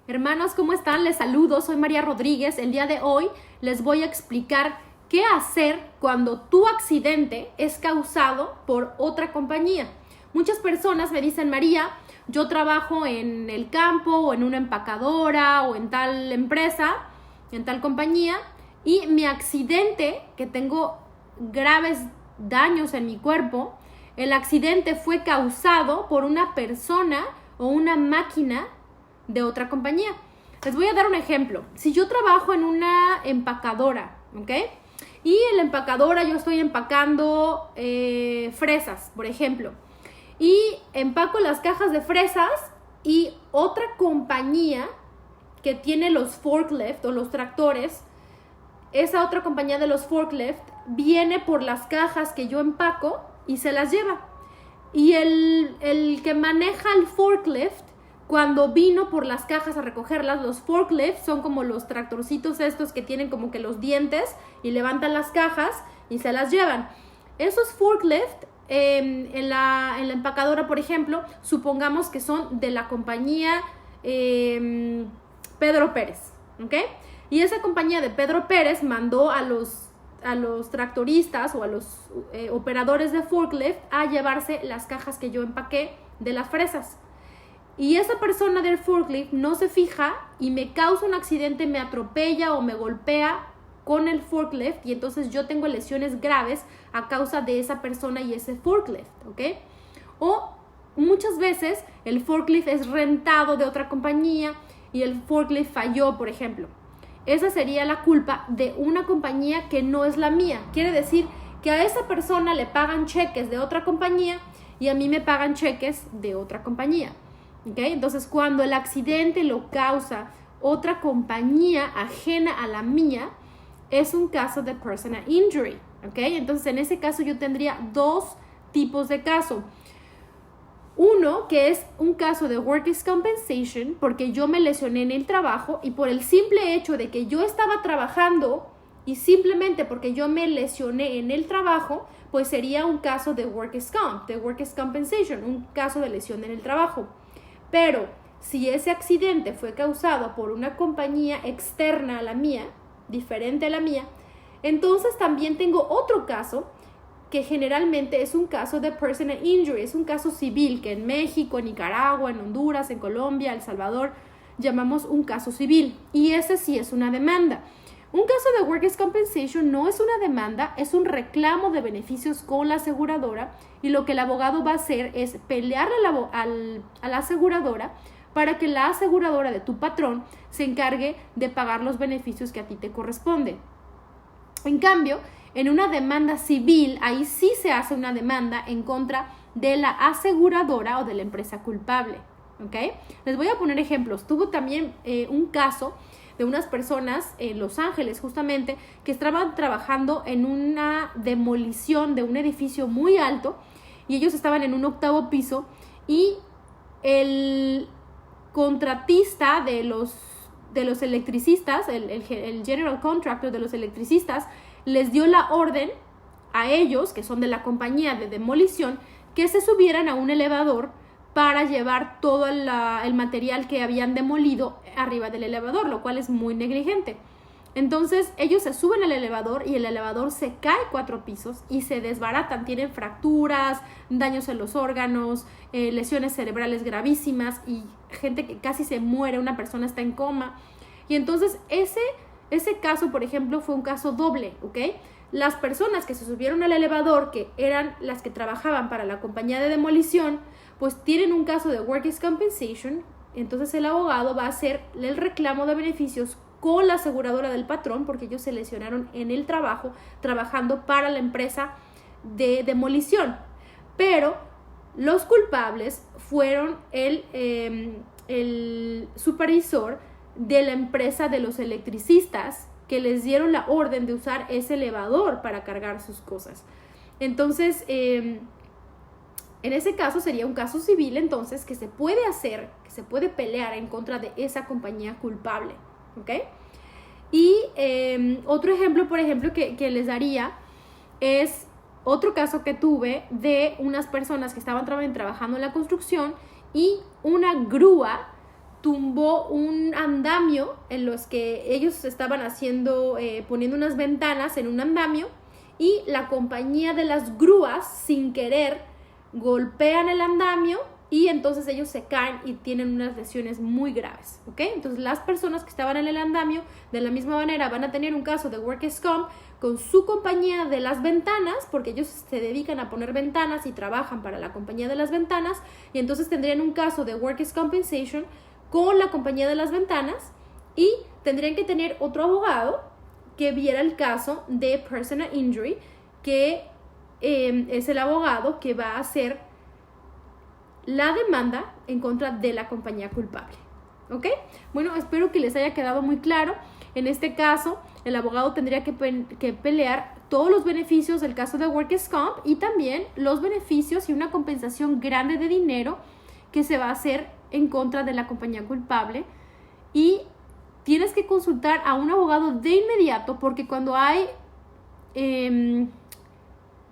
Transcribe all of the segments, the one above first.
Hermanos, ¿cómo están? Les saludo, soy María Rodríguez. El día de hoy les voy a explicar qué hacer cuando tu accidente es causado por otra compañía. Muchas personas me dicen, María, yo trabajo en el campo o en una empacadora o en tal empresa, en tal compañía, y mi accidente, que tengo graves daños en mi cuerpo, el accidente fue causado por una persona o una máquina de otra compañía. Les voy a dar un ejemplo. Si yo trabajo en una empacadora, ¿ok? Y en la empacadora yo estoy empacando fresas, por ejemplo. Y empaco las cajas de fresas y otra compañía que tiene los forklift o los tractores, esa otra compañía de los forklift viene por las cajas que yo empaco y se las lleva. Y el que maneja el forklift, cuando vino por las cajas a recogerlas, los forklifts son como los tractorcitos estos que tienen como que los dientes y levantan las cajas y se las llevan. Esos forklifts en la empacadora, por ejemplo, supongamos que son de la compañía Pedro Pérez, ¿ok? Y esa compañía de Pedro Pérez mandó a los tractoristas o a los operadores de forklift a llevarse las cajas que yo empaqué de las fresas. Y esa persona del forklift no se fija y me causa un accidente, me atropella o me golpea con el forklift y entonces yo tengo lesiones graves a causa de esa persona y ese forklift, ¿ok? O muchas veces el forklift es rentado de otra compañía y el forklift falló, por ejemplo. Esa sería la culpa de una compañía que no es la mía. Quiere decir que a esa persona le pagan cheques de otra compañía y a mí me pagan cheques de otra compañía. ¿Okay? Entonces, cuando el accidente lo causa otra compañía ajena a la mía, es un caso de personal injury. ¿Okay? Entonces, en ese caso yo tendría dos tipos de caso. Uno, que es un caso de workers' compensation, porque yo me lesioné en el trabajo y por el simple hecho de que yo estaba trabajando y simplemente porque yo me lesioné en el trabajo, pues sería un caso de workers' compensation, un caso de lesión en el trabajo. Pero si ese accidente fue causado por una compañía externa a la mía, diferente a la mía, entonces también tengo otro caso que generalmente es un caso de personal injury, es un caso civil que en México, en Nicaragua, en Honduras, en Colombia, El Salvador, llamamos un caso civil. Y ese sí es una demanda. Un caso de workers' compensation no es una demanda, es un reclamo de beneficios con la aseguradora y lo que el abogado va a hacer es pelearle a la aseguradora para que la aseguradora de tu patrón se encargue de pagar los beneficios que a ti te corresponden. En cambio, en una demanda civil, ahí sí se hace una demanda en contra de la aseguradora o de la empresa culpable. ¿Okay? Les voy a poner ejemplos. Tuvo también un caso de unas personas en Los Ángeles justamente que estaban trabajando en una demolición de un edificio muy alto y ellos estaban en un 8º piso y el contratista de los electricistas, el general contractor de los electricistas, les dio la orden a ellos, que son de la compañía de demolición, que se subieran a un elevador para llevar todo el material que habían demolido arriba del elevador, lo cual es muy negligente. Entonces ellos se suben al elevador y el elevador se cae 4 pisos y se desbaratan, tienen fracturas, daños en los órganos, lesiones cerebrales gravísimas y gente que casi se muere, una persona está en coma. Y entonces ese caso, por ejemplo, fue un caso doble, ¿ok? Las personas que se subieron al elevador, que eran las que trabajaban para la compañía de demolición, pues tienen un caso de workers' compensation. Entonces el abogado va a hacer el reclamo de beneficios con la aseguradora del patrón porque ellos se lesionaron en el trabajo trabajando para la empresa de demolición. Pero los culpables fueron el supervisor de la empresa de los electricistas que les dieron la orden de usar ese elevador para cargar sus cosas. Entonces, en ese caso sería un caso civil entonces que se puede hacer, que se puede pelear en contra de esa compañía culpable, ¿ok? Y otro ejemplo, por ejemplo, que les daría es otro caso que tuve de unas personas que estaban trabajando en la construcción y una grúa tumbó un andamio en los que ellos estaban haciendo, poniendo unas ventanas en un andamio, y la compañía de las grúas, sin querer, golpean el andamio y entonces ellos se caen y tienen unas lesiones muy graves, ¿ok? Entonces las personas que estaban en el andamio de la misma manera van a tener un caso de Workers' Comp con su compañía de las ventanas, porque ellos se dedican a poner ventanas y trabajan para la compañía de las ventanas, y entonces tendrían un caso de Workers' Compensation con la compañía de las ventanas, y tendrían que tener otro abogado que viera el caso de personal injury, que es el abogado que va a hacer la demanda en contra de la compañía culpable, ¿ok? Bueno, espero que les haya quedado muy claro. En este caso, el abogado tendría que pelear todos los beneficios del caso de Workers' Comp y también los beneficios y una compensación grande de dinero que se va a hacer en contra de la compañía culpable, y tienes que consultar a un abogado de inmediato, porque cuando hay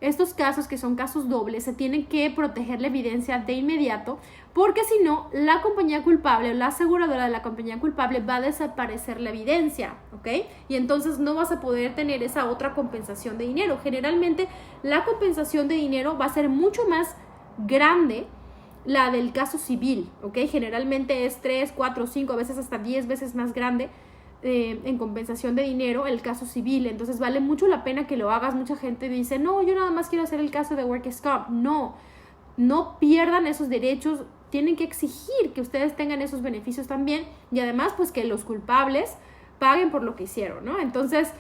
estos casos que son casos dobles, se tienen que proteger la evidencia de inmediato, porque si no, la compañía culpable o la aseguradora de la compañía culpable va a desaparecer la evidencia, ¿ok? Y entonces no vas a poder tener esa otra compensación de dinero. Generalmente la compensación de dinero va a ser mucho más grande la del caso civil, ¿ok? Generalmente es 3, 4, 5, a veces hasta 10 veces más grande en compensación de dinero el caso civil. Entonces vale mucho la pena que lo hagas. Mucha gente dice, no, yo nada más quiero hacer el caso de Workers' Comp. No pierdan esos derechos. Tienen que exigir que ustedes tengan esos beneficios también, y además pues que los culpables paguen por lo que hicieron, ¿no? Entonces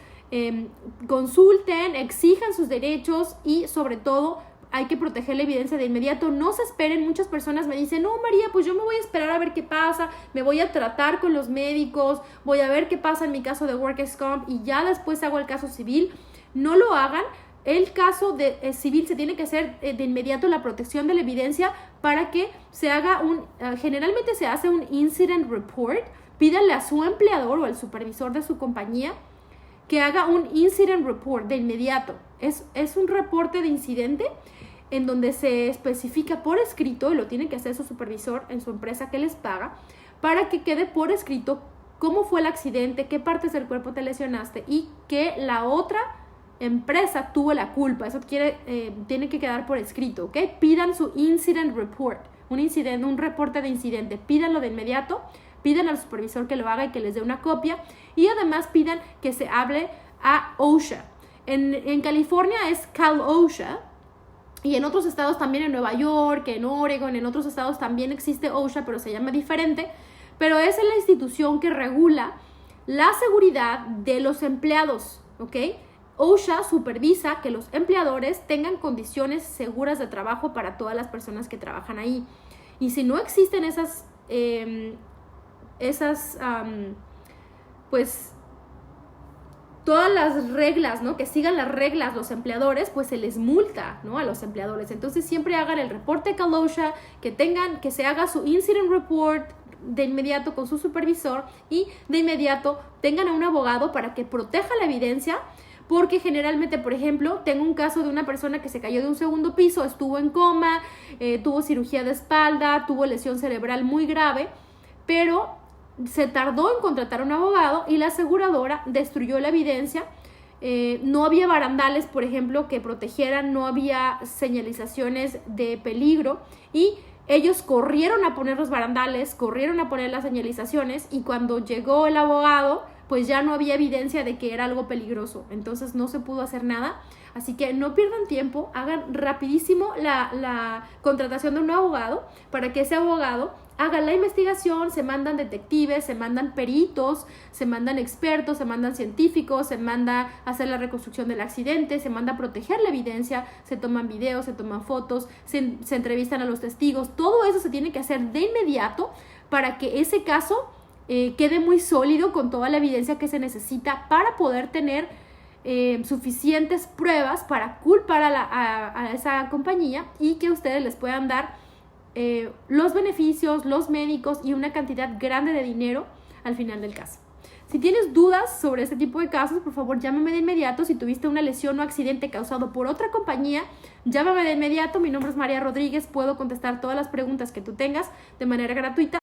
consulten, exijan sus derechos, y sobre todo hay que proteger la evidencia de inmediato. No se esperen. Muchas personas me dicen, no, María, pues yo me voy a esperar a ver qué pasa, me voy a tratar con los médicos, voy a ver qué pasa en mi caso de Workers' Comp y ya después hago el caso civil. No lo hagan. El caso de civil se tiene que hacer de inmediato, la protección de la evidencia, para que se haga generalmente se hace un incident report. Pídanle a su empleador o al supervisor de su compañía que haga un incident report de inmediato. Es un reporte de incidente en donde se especifica por escrito, y lo tiene que hacer su supervisor en su empresa que les paga, para que quede por escrito cómo fue el accidente, qué partes del cuerpo te lesionaste y que la otra empresa tuvo la culpa. Eso tiene que quedar por escrito, ¿ok? Pidan su incident report, un reporte de incidente. Pídanlo de inmediato, pidan al supervisor que lo haga y que les dé una copia, y además pidan que se hable a OSHA. En California es Cal OSHA, y en otros estados también, en Nueva York, en Oregon, en otros estados también existe OSHA, pero se llama diferente. Pero es la institución que regula la seguridad de los empleados, ¿ok? OSHA supervisa que los empleadores tengan condiciones seguras de trabajo para todas las personas que trabajan ahí. Y si no existen pues todas las reglas, ¿no? Que sigan las reglas los empleadores, pues se les multa, ¿no? A los empleadores. Entonces siempre hagan el reporte Cal OSHA, que se haga su incident report de inmediato con su supervisor, y de inmediato tengan a un abogado para que proteja la evidencia, porque generalmente, por ejemplo, tengo un caso de una persona que se cayó de un segundo piso, estuvo en coma, tuvo cirugía de espalda, tuvo lesión cerebral muy grave, pero se tardó en contratar a un abogado y la aseguradora destruyó la evidencia. No había barandales, por ejemplo, que protegieran, no había señalizaciones de peligro, y ellos corrieron a poner los barandales, corrieron a poner las señalizaciones, y cuando llegó el abogado, pues ya no había evidencia de que era algo peligroso. Entonces no se pudo hacer nada. Así que no pierdan tiempo, hagan rapidísimo la contratación de un abogado, para que ese abogado haga la investigación. Se mandan detectives, se mandan peritos, se mandan expertos, se mandan científicos, se manda a hacer la reconstrucción del accidente, se manda a proteger la evidencia, se toman videos, se toman fotos, se entrevistan a los testigos. Todo eso se tiene que hacer de inmediato para que ese caso quede muy sólido, con toda la evidencia que se necesita para poder tener suficientes pruebas para culpar a esa compañía, y que ustedes les puedan dar los beneficios, los médicos y una cantidad grande de dinero al final del caso. Si tienes dudas sobre este tipo de casos, por favor llámame de inmediato. Si tuviste una lesión o accidente causado por otra compañía, llámame de inmediato. Mi nombre es María Rodríguez, puedo contestar todas las preguntas que tú tengas de manera gratuita.